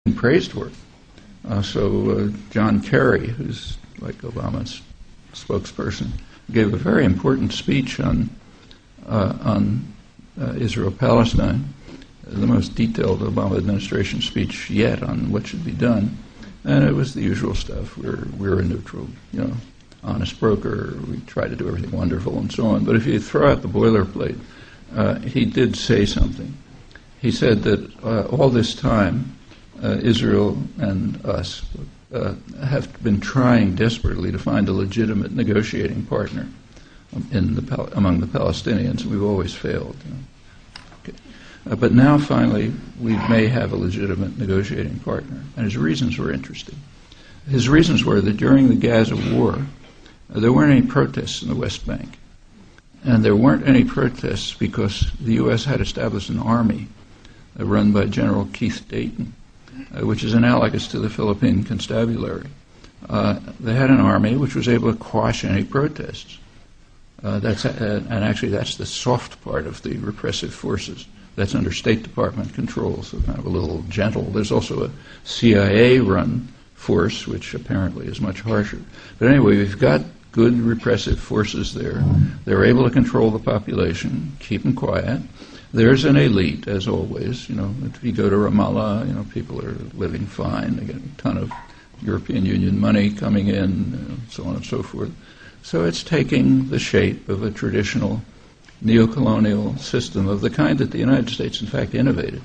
praised for it. So John Kerry, who's like Obama's spokesperson, gave a very important speech on Israel-Palestine, the most detailed Obama administration speech yet on what should be done. And it was the usual stuff. We're a neutral, honest broker. We try to do everything wonderful and so on. But if you throw out the boilerplate, he did say something. He said that all this time, Israel and us have been trying desperately to find a legitimate negotiating partner among the Palestinians. We've always failed. Okay. But now, finally, we may have a legitimate negotiating partner. And his reasons were interesting. His reasons were that during the Gaza war, there weren't any protests in the West Bank. And there weren't any protests because the U.S. had established an army run by General Keith Dayton, which is analogous to the Philippine constabulary. They had an army which was able to quash any protests. And actually that's the soft part of the repressive forces. That's under State Department control, so kind of a little gentle. There's also a CIA-run force, which apparently is much harsher. But anyway, we've got good repressive forces there. They're able to control the population, keep them quiet. There's an elite, as always. If you go to Ramallah, people are living fine. They get a ton of European Union money coming in, so on and so forth. So it's taking the shape of a traditional neo-colonial system of the kind that the United States, in fact, innovated.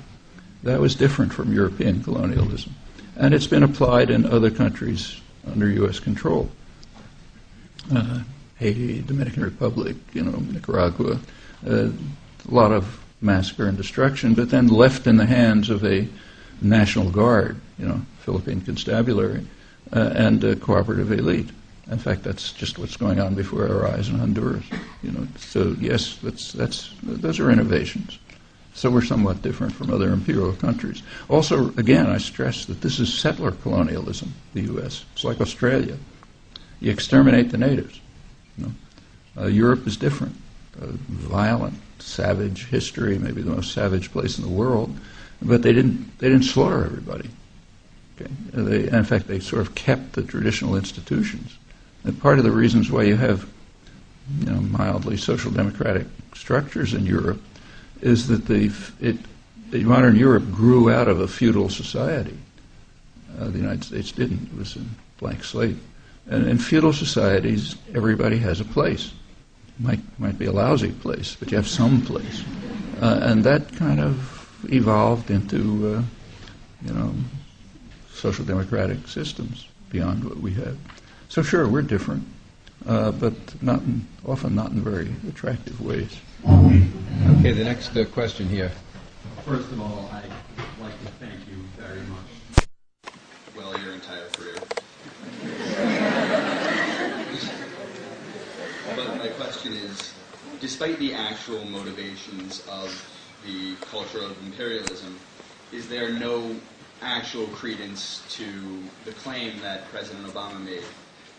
That was different from European colonialism. And it's been applied in other countries under U.S. control. Haiti, Dominican Republic, Nicaragua, a lot of massacre and destruction, but then left in the hands of a National Guard, Philippine constabulary, and a cooperative elite. In fact, that's just what's going on before our eyes in Honduras. So yes, those are innovations. So we're somewhat different from other imperial countries. Also, again, I stress that this is settler colonialism, the U.S. It's like Australia. You exterminate the natives. Europe is different. Violent, savage history, maybe the most savage place in the world, but they didn't slaughter everybody. Okay? In fact, they sort of kept the traditional institutions. And part of the reasons why you have mildly social democratic structures in Europe is that modern Europe grew out of a feudal society. The United States didn't. It was a blank slate. And in feudal societies, everybody has a place. Might be a lousy place, but you have some place. And that kind of evolved into, social democratic systems beyond what we have. So sure, we're different, but often not in very attractive ways. Okay, the next question here. First of all, I'd like to thank you very much. Well, your entire career. But my question is, despite the actual motivations of the culture of imperialism, is there no actual credence to the claim that President Obama made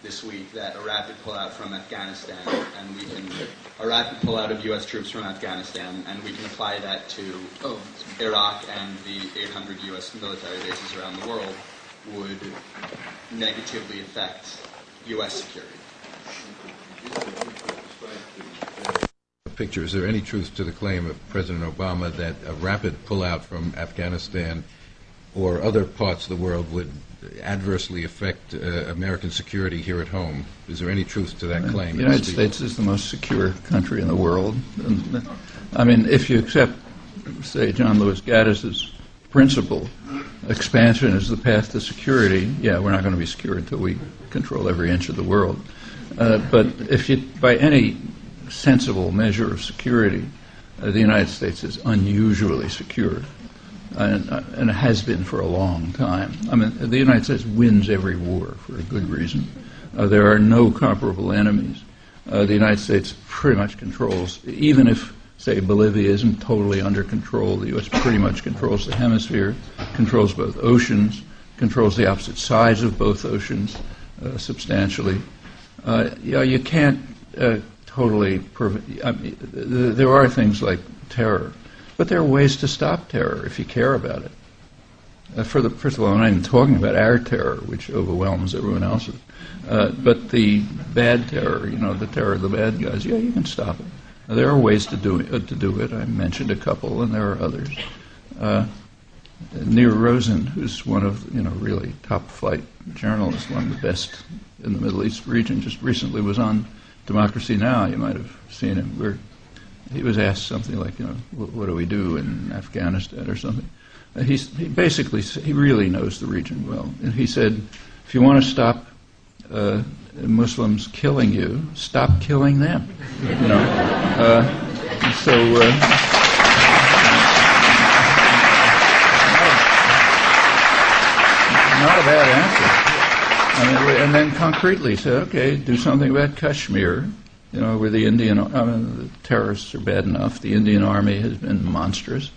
this week that a rapid pullout from Afghanistan, and a rapid pullout of U.S. troops from Afghanistan, and we can apply that to Iraq and the 800 U.S. military bases around the world, would negatively affect U.S. security? Picture. Is there any truth to the claim of President Obama that a rapid pullout from Afghanistan or other parts of the world would adversely affect American security here at home? Is there any truth to that claim? The United States is the most secure country in the world. And, if you accept, say, John Lewis Gaddis's principle, expansion is the path to security, we're not going to be secure until we control every inch of the world. But if you, by any sensible measure of security, the United States is unusually secure, and it has been for a long time. The United States wins every war for a good reason. There are no comparable enemies. The United States pretty much controls, even if, say, Bolivia isn't totally under control, the U.S. pretty much controls the hemisphere, controls both oceans, controls the opposite sides of both oceans substantially. You can't totally there are things like terror, but there are ways to stop terror if you care about it. First of all, I'm not even talking about our terror, which overwhelms everyone else's, but the bad terror, the terror of the bad guys. Yeah, you can stop it. There are ways to do it. I mentioned a couple, and there are others. Nir Rosen, who's one of really top-flight journalists, one of the best in the Middle East region, just recently was on Democracy Now! You might have seen him, where he was asked something like, what do we do in Afghanistan or something. He really knows the region well. And he said, if you want to stop Muslims killing you, stop killing them. Not a bad answer. And then concretely said, okay, do something about Kashmir, where the terrorists are bad enough. The Indian Army has been monstrous.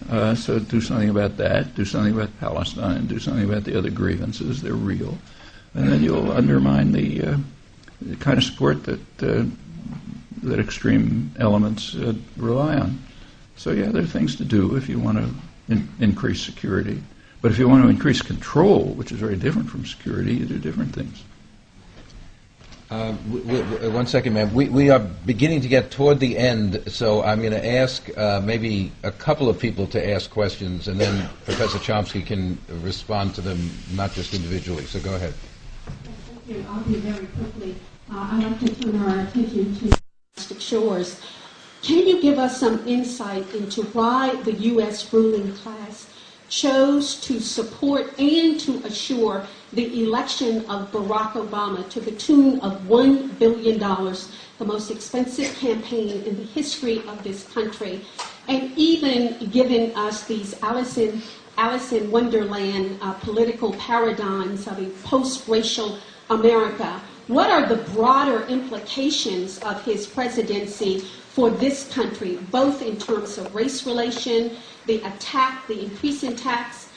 So do something about that. Do something about Palestine. Do something about the other grievances. They're real. And then you'll undermine the kind of support that extreme elements rely on. So yeah, there are things to do if you want to increase security. But if you want to increase control, which is very different from security, you do different things. 1 second, ma'am. We are beginning to get toward the end, so I'm going to ask maybe a couple of people to ask questions, and then Professor Chomsky can respond to them, not just individually. So go ahead. Thank you. I'll be very quickly. I'd like to turn our attention to domestic shores. Can you give us some insight into why the U.S. ruling class chose to support and to assure the election of Barack Obama to the tune of $1 billion, the most expensive campaign in the history of this country, and even giving us these Alice in Wonderland political paradigms of a post-racial America? What are the broader implications of his presidency for this country, both in terms of race relation, the increasing attacks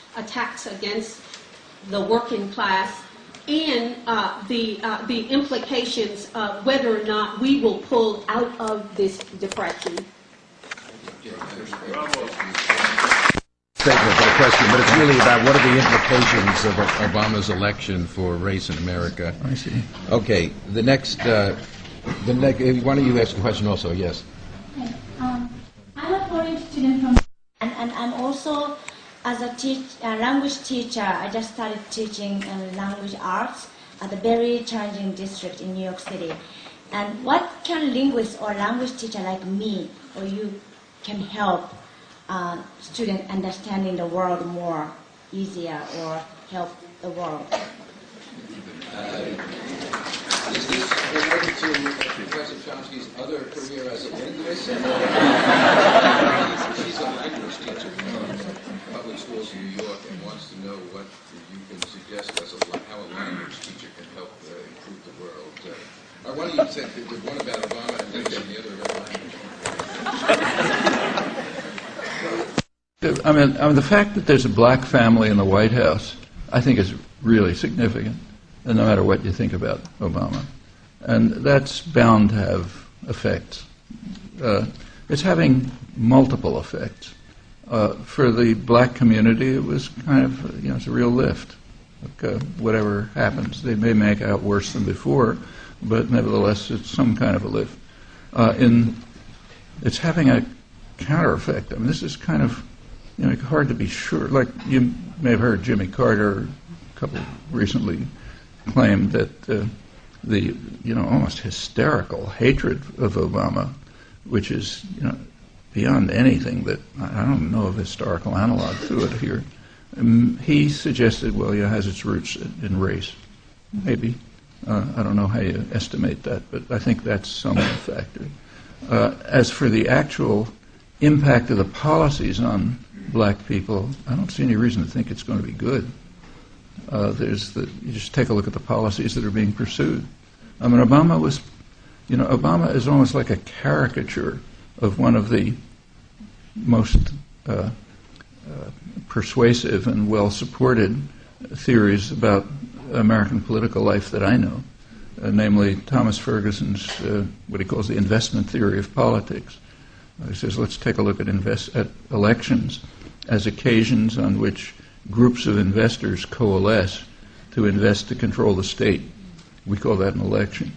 against the working class, and the implications of whether or not we will pull out of this depression? Statement for the question, but it's really about what are the implications of Obama's election for race in America. I see. Okay, the next, why don't you ask a question also? Yes. Okay. I'm a foreign student from, and I'm also, as a language teacher, I just started teaching language arts at a very challenging district in New York City. And what can linguists or language teacher like me or you can help students understanding the world more easier or help the world? Is this related to Professor Chomsky's other career as a linguist? She's a language teacher in public schools in New York and wants to know what you can suggest as how a language teacher can help improve the world. Why don't you say the one about Obama and the other about language? I mean, the fact that there's a black family in the White House, I think, is really significant, no matter what you think about Obama. And that's bound to have effects. It's having multiple effects. For the black community, it was kind of, it's a real lift. Whatever happens, they may make out worse than before, but nevertheless, it's some kind of a lift. It's having a counter effect. I mean, this is kind of, hard to be sure. Like you may have heard Jimmy Carter, a couple recently, claimed that the almost hysterical hatred of Obama, which is beyond anything that I don't know of historical analog to it here. He suggested, it has its roots in race. Maybe. I don't know how you estimate that, but I think that's some factor. As for the actual impact of the policies on black people, I don't see any reason to think it's going to be good. You just take a look at the policies that are being pursued. I mean, Obama is almost like a caricature of one of the most persuasive and well-supported theories about American political life that I know, namely Thomas Ferguson's, what he calls the investment theory of politics. He says, let's take a look at elections as occasions on which groups of investors coalesce to invest to control the state. We call that an election.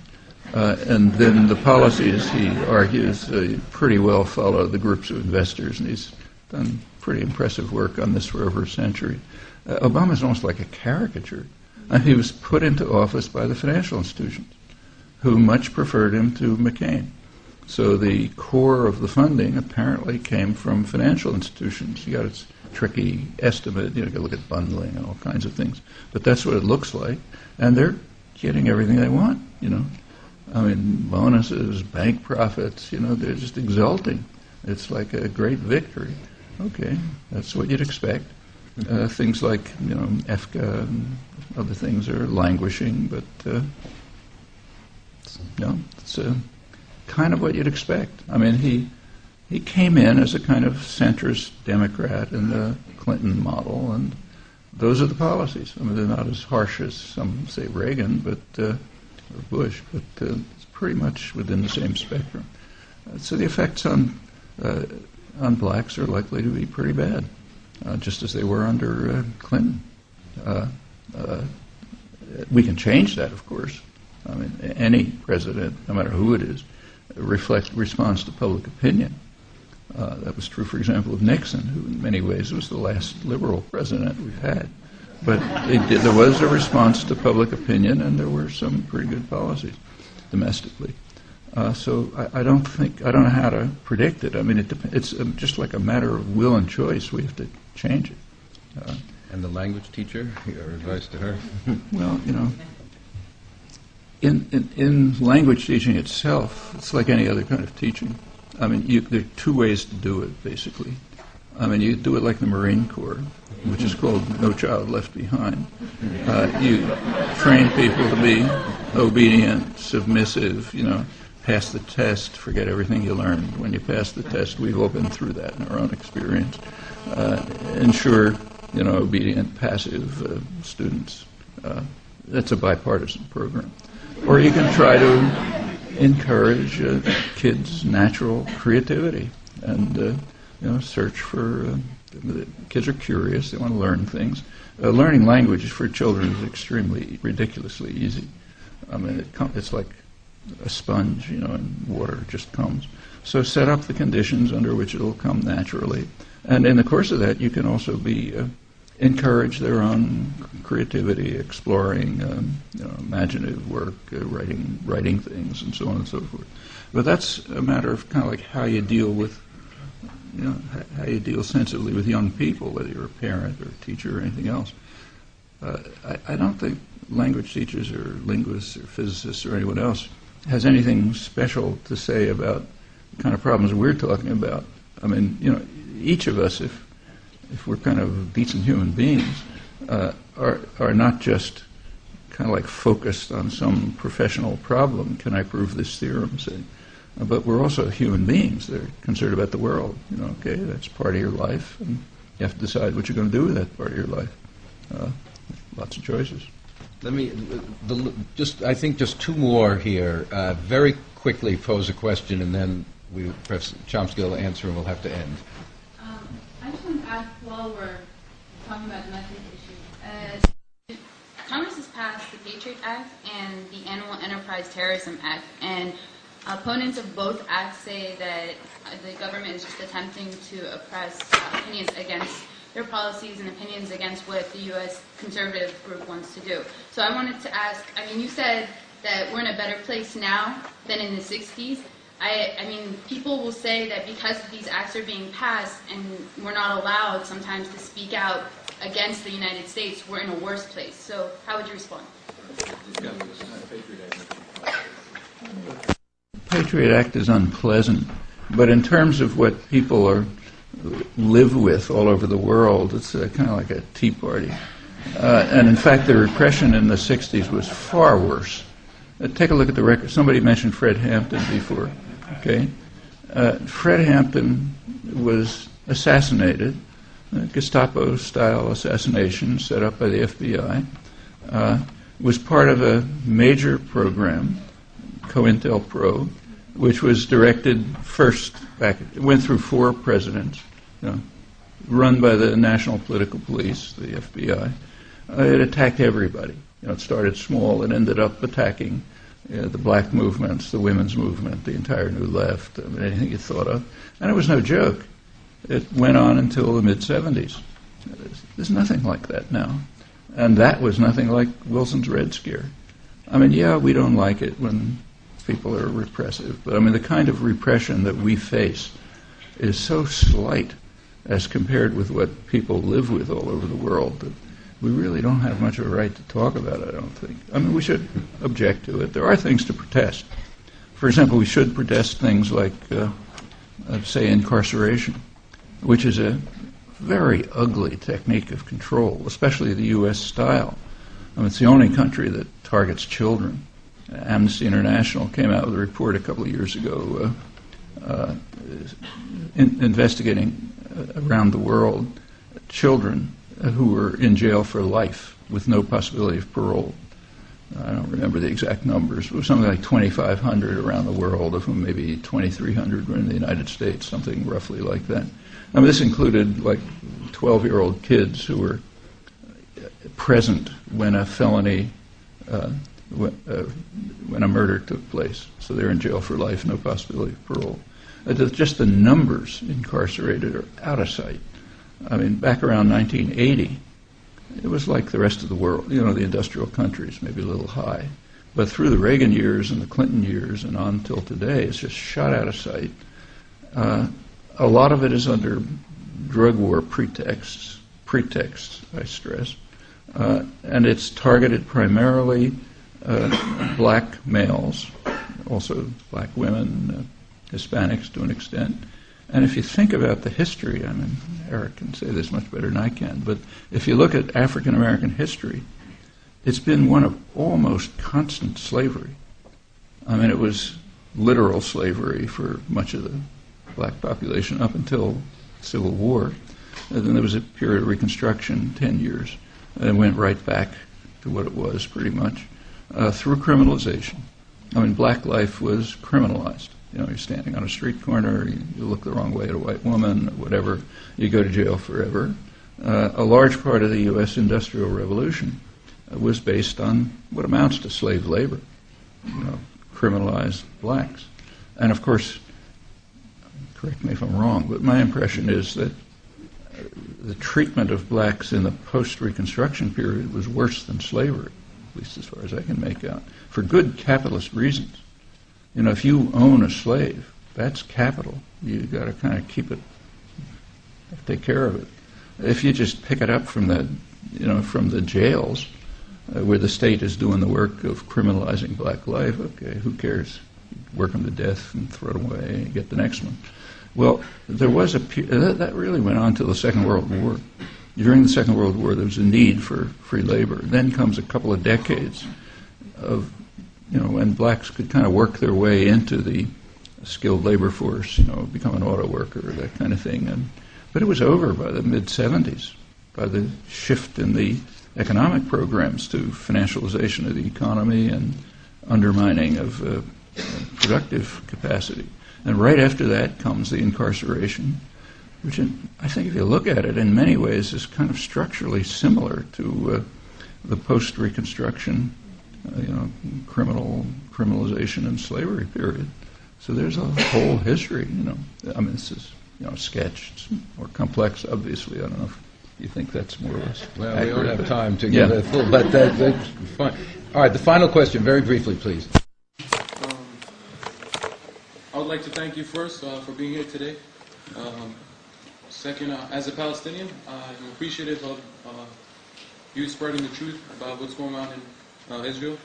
And then the policies, he argues, pretty well follow the groups of investors, and he's done pretty impressive work on this for over a century. Obama's almost like a caricature. He was put into office by the financial institutions, who much preferred him to McCain. So the core of the funding apparently came from financial institutions. You got its tricky estimate, you got to look at bundling and all kinds of things. But that's what it looks like, and they're getting everything they want, I mean, bonuses, bank profits, they're just exulting. It's like a great victory. Okay, that's what you'd expect. Things like, EFCA and other things are languishing, but it's kind of what you'd expect. I mean, he came in as a kind of centrist Democrat in the Clinton model, and those are the policies. I mean, they're not as harsh as some say Reagan, or Bush, but it's pretty much within the same spectrum. So the effects on blacks are likely to be pretty bad, just as they were under Clinton. We can change that, of course. I mean, any president, no matter who it is, responds to public opinion. That was true, for example, of Nixon, who in many ways was the last liberal president we've had. But there was a response to public opinion, and there were some pretty good policies domestically. So I don't know how to predict it. I mean, it's just like a matter of will and choice. We have to change it. And the language teacher, your advice to her? Well, in language teaching itself, it's like any other kind of teaching. I mean, there are two ways to do it, basically. I mean, you do it like the Marine Corps, which is called No Child Left Behind. You train people to be obedient, submissive, pass the test, forget everything you learned when you pass the test. We've all been through that in our own experience. Ensure, obedient, passive students. That's a bipartisan program. Or you can try to encourage kids' natural creativity and search for. Kids are curious; they want to learn things. Learning language for children is extremely, ridiculously easy. I mean, it's like a sponge, and water just comes. So set up the conditions under which it'll come naturally, and in the course of that, you can also encourage their own creativity, exploring, imaginative work, writing things, and so on and so forth. But that's a matter of kind of like how you deal with, how you deal sensibly with young people, whether you're a parent or a teacher or anything else. I don't think language teachers or linguists or physicists or anyone else has anything special to say about the kind of problems we're talking about. I mean, each of us, if we're kind of decent human beings, are not just kind of like focused on some professional problem. Can I prove this theorem? Say, but we're also human beings. They're concerned about the world. Okay, that's part of your life, and you have to decide what you're going to do with that part of your life. Lots of choices. Let me I think just two more here. Very quickly pose a question, and then Professor Chomsky will answer, and we'll have to end. I just want to ask, while we're talking about domestic issues, Congress has passed the Patriot Act and the Animal Enterprise Terrorism Act, and opponents of both acts say that the government is just attempting to oppress opinions against their policies and opinions against what the U.S. conservative group wants to do. So I wanted to ask, you said that we're in a better place now than in the 60s. I mean, people will say that because these acts are being passed and we're not allowed sometimes to speak out against the United States, we're in a worse place. So how would you respond? Patriot Act is unpleasant, but in terms of what people live with all over the world, it's kind of like a Tea Party. And in fact, the repression in the 60s was far worse. Take a look at the record. Somebody mentioned Fred Hampton before. Okay, Fred Hampton was assassinated, Gestapo-style assassination set up by the FBI. Was part of a major program, COINTELPRO, which was directed first back. It went through 4 presidents. run by the National Political Police, the FBI. It attacked everybody. It started small and ended up attacking the black movements, the women's movement, the entire New Left, anything you thought of. And it was no joke. It went on until the mid-'70s. There's nothing like that now. And that was nothing like Wilson's Red Scare. I mean, yeah, we don't like it when people are repressive, but I mean, the kind of repression that we face is so slight as compared with what people live with all over the world that we really don't have much of a right to talk about it, I don't think. I mean, we should object to it. There are things to protest. For example, we should protest things like, say, incarceration, which is a very ugly technique of control, especially the U.S. style. I mean, it's the only country that targets children. Amnesty International came out with a report a couple of years ago investigating around the world children who were in jail for life with no possibility of parole. I don't remember the exact numbers. It was something like 2,500 around the world, of whom maybe 2,300 were in the United States, something roughly like that. I mean, this included like 12-year-old kids who were present when a felony, when a murder took place. So they're in jail for life, no possibility of parole. Just the numbers incarcerated are out of sight. I mean, back around 1980, it was like the rest of the world, the industrial countries, maybe a little high. But through the Reagan years and the Clinton years and on till today, it's just shot out of sight. A lot of it is under drug war pretexts, I stress, and it's targeted primarily black males, also black women, Hispanics to an extent. And if you think about the history, I mean, Eric can say this much better than I can, but if you look at African American history, it's been one of almost constant slavery. I mean, it was literal slavery for much of the black population up until the Civil War. And then there was a period of Reconstruction, 10 years, and it went right back to what it was pretty much through criminalization. I mean, black life was criminalized. You're standing on a street corner, you look the wrong way at a white woman, or whatever, you go to jail forever. A large part of the U.S. Industrial Revolution was based on what amounts to slave labor, criminalized blacks. And of course, correct me if I'm wrong, but my impression is that the treatment of blacks in the post-Reconstruction period was worse than slavery, at least as far as I can make out, for good capitalist reasons. If you own a slave, that's capital. You've got to kind of keep it, take care of it. If you just pick it up from the jails, where the state is doing the work of criminalizing black life, okay, who cares? Work them to death and throw them away and get the next one. Well, there was that really went on until the Second World War. During the Second World War, there was a need for free labor. Then comes a couple of decades of when blacks could kind of work their way into the skilled labor force, become an auto worker, that kind of thing. But it was over by the mid-'70s, by the shift in the economic programs to financialization of the economy and undermining of productive capacity. And right after that comes the incarceration, which I think if you look at it in many ways is kind of structurally similar to the post-Reconstruction criminalization and slavery period. So there's a whole history, I mean, this is, sketch. It's more complex, obviously. I don't know if you think that's more or less Well, accurate, we don't have time to get that full, but that's fine. All right, the final question, very briefly, please. I would like to thank you first for being here today. Second, as a Palestinian, I'm appreciative of you spreading the truth about what's going on in Israel.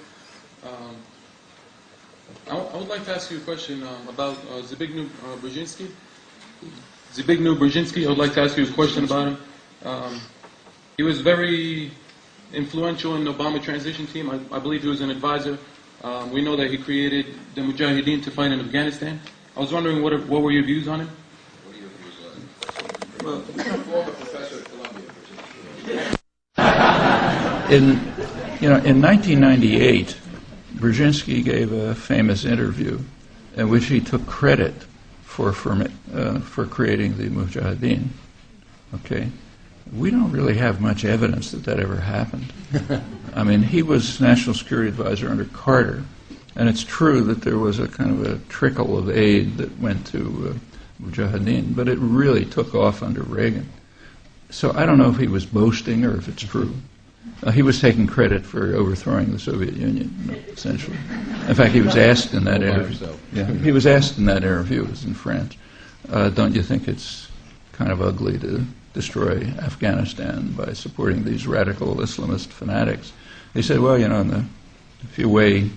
I would like to ask you a question about Zbigniew Brzezinski. I would like to ask you a question about him. He was very influential in the Obama transition team. I believe he was an advisor. We know that he created the Mujahideen to fight in Afghanistan. I was wondering what were your views on him? What are your views on him? Well, former professor at Columbia. In 1998, Brzezinski gave a famous interview in which he took credit for creating the Mujahideen. Okay? We don't really have much evidence that that ever happened. I mean, he was National Security Advisor under Carter, and it's true that there was a kind of a trickle of aid that went to Mujahideen, but it really took off under Reagan. So I don't know if he was boasting or if it's true. He was taking credit for overthrowing the Soviet Union, essentially. In fact, he was asked in that interview. Yeah, he was asked in that interview. It was in France. Don't you think it's kind of ugly to destroy Afghanistan by supporting these radical Islamist fanatics? He said, well, you know, if you weigh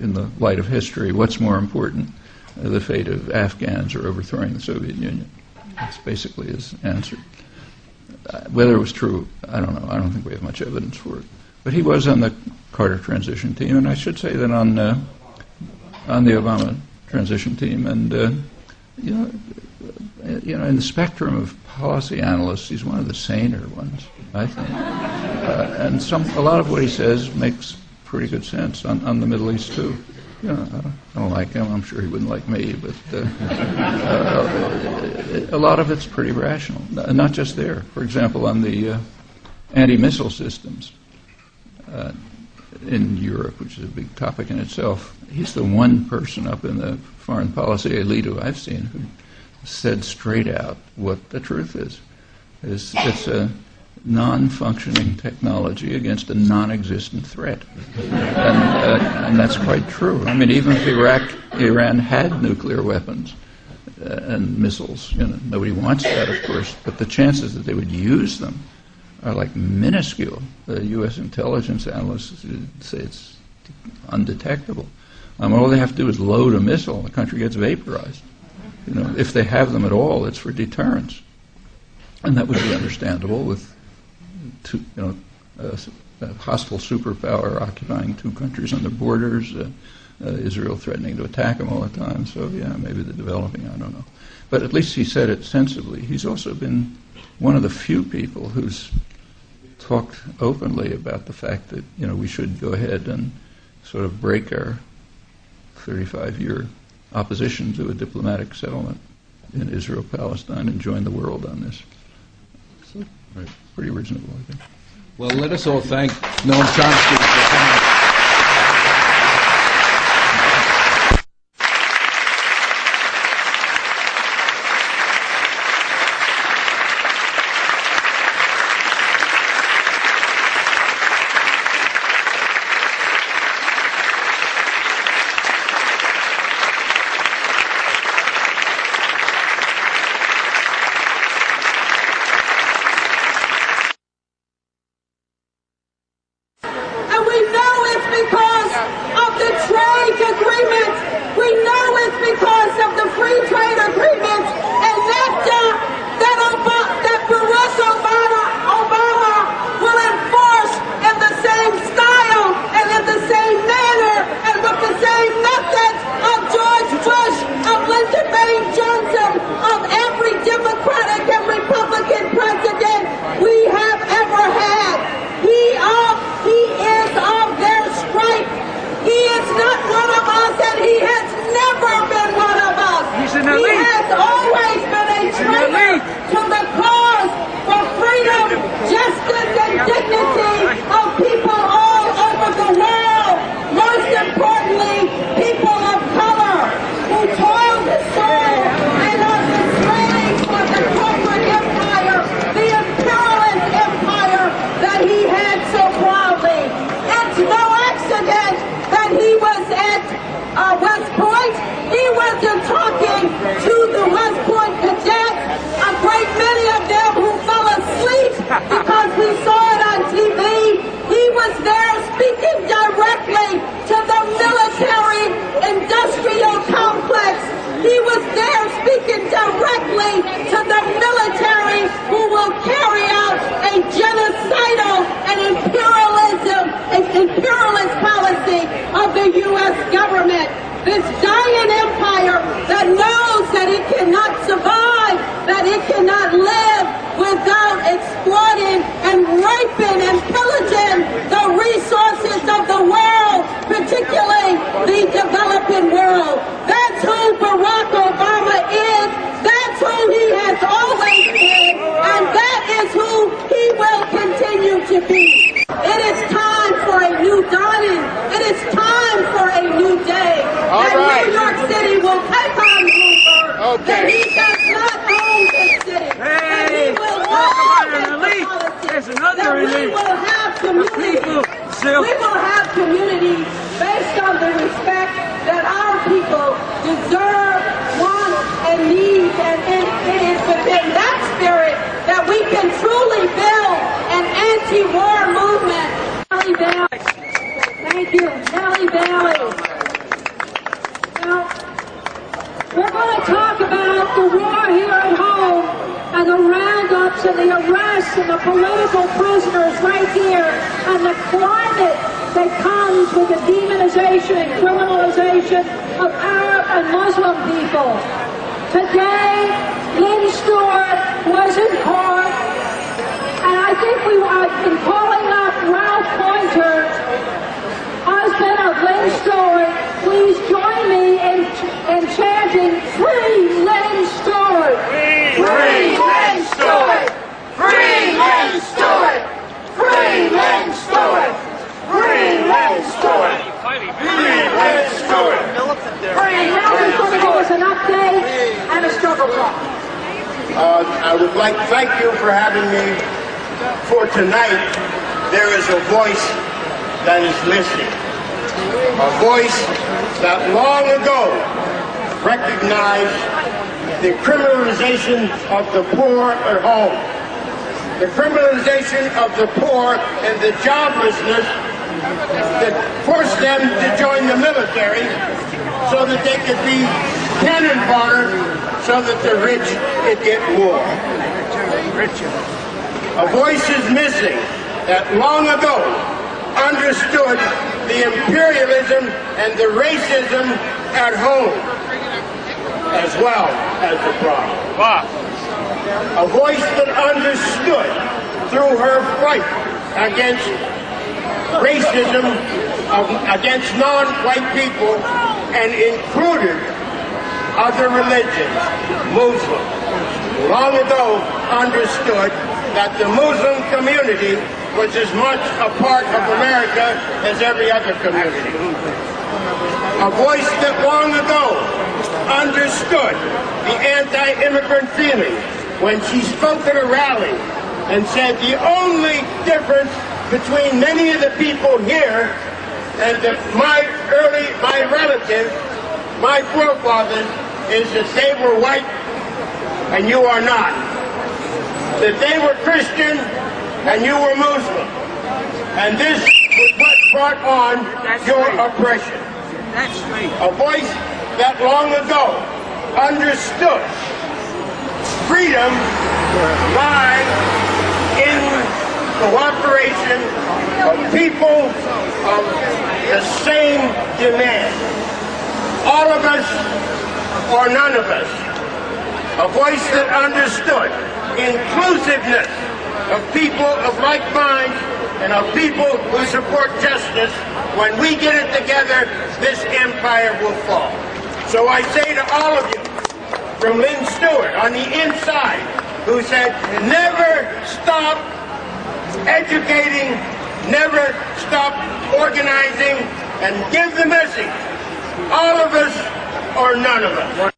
in the light of history, what's more important, the fate of Afghans or overthrowing the Soviet Union? That's basically his answer. Whether it was true, I don't know. I don't think we have much evidence for it. But he was on the Carter transition team, and I should say that on the Obama transition team. And you know, in the spectrum of policy analysts, he's one of the saner ones, I think. And a lot of what he says makes pretty good sense on the Middle East too. You know, I don't like him. I'm sure he wouldn't like me, but a lot of it's pretty rational. Not just there. For example, on the anti-missile systems in Europe, which is a big topic in itself, he's the one person up in the foreign policy elite who I've seen who said straight out what the truth is. It's a non-functioning technology against a non-existent threat. And that's quite true. I mean, even if Iran had nuclear weapons and missiles, you know, nobody wants that, of course, but the chances that they would use them are like minuscule. The U.S. intelligence analysts say it's undetectable. All they have to do is load a missile, the country gets vaporized. You know, if they have them at all, it's for deterrence. And that would be understandable with a hostile superpower occupying two countries on the borders, Israel threatening to attack them all the time. So, yeah, maybe they're developing, I don't know. But at least he said it sensibly. He's also been one of the few people who's talked openly about the fact that, you know, we should go ahead and sort of break our 35-year opposition to a diplomatic settlement in Israel-Palestine and join the world on this. So, right. Pretty reasonable, I think. Well, let us all thank Noam Chomsky for coming. Imperialist policy of the U.S. government, this giant empire that knows that it cannot that he does not own this city. And he will not elite. There's another elite. We will have community based on the respect that our people deserve, want, and need, and it is within that spirit that we can truly build an anti-war movement. Nellie Bailey. Thank you, Nellie Bailey. Now, we're going to talk about the war here at home and the roundups and the arrests and the political prisoners right here and the climate that comes with the demonization and criminalization of Arab and Muslim people. Today, Lynne Stewart was in court, and I think I've been calling up Ralph Poynter, husband of Lynne Stewart. Please join me in chanting, "Free Lynne Stewart! Free Lynne Stewart! Free Lynne Stewart! Free Lynne Stewart! Free Lynne Stewart! Free Lynne Stewart!" Now he's going to give us an update and a struggle call. I would like to thank you for having me for tonight. There is a voice that is listening. A voice that long ago recognized the criminalization of the poor at home, the criminalization of the poor and the joblessness that forced them to join the military so that they could be cannon fodder so that the rich could get more. A voice is missing that long ago understood the imperialism and the racism at home as well as abroad. A voice that understood through her fight against racism, against non-white people, and included other religions, Muslims. Long ago understood that the Muslim community was as much a part of America as every other community. A voice that long ago understood the anti-immigrant feeling when she spoke at a rally and said the only difference between many of the people here and my relatives, my forefathers, is that they were white and you are not. That they were Christian and you were Muslim. And this was what brought on your oppression. A voice that long ago understood freedom lies in cooperation of people of the same demand. All of us or none of us. A voice that understood inclusiveness of people of like minds and of people who support justice. When we get it together, this empire will fall. So I say to all of you, from Lynne Stewart on the inside, who said, never stop educating, never stop organizing, and give the message, all of us or none of us.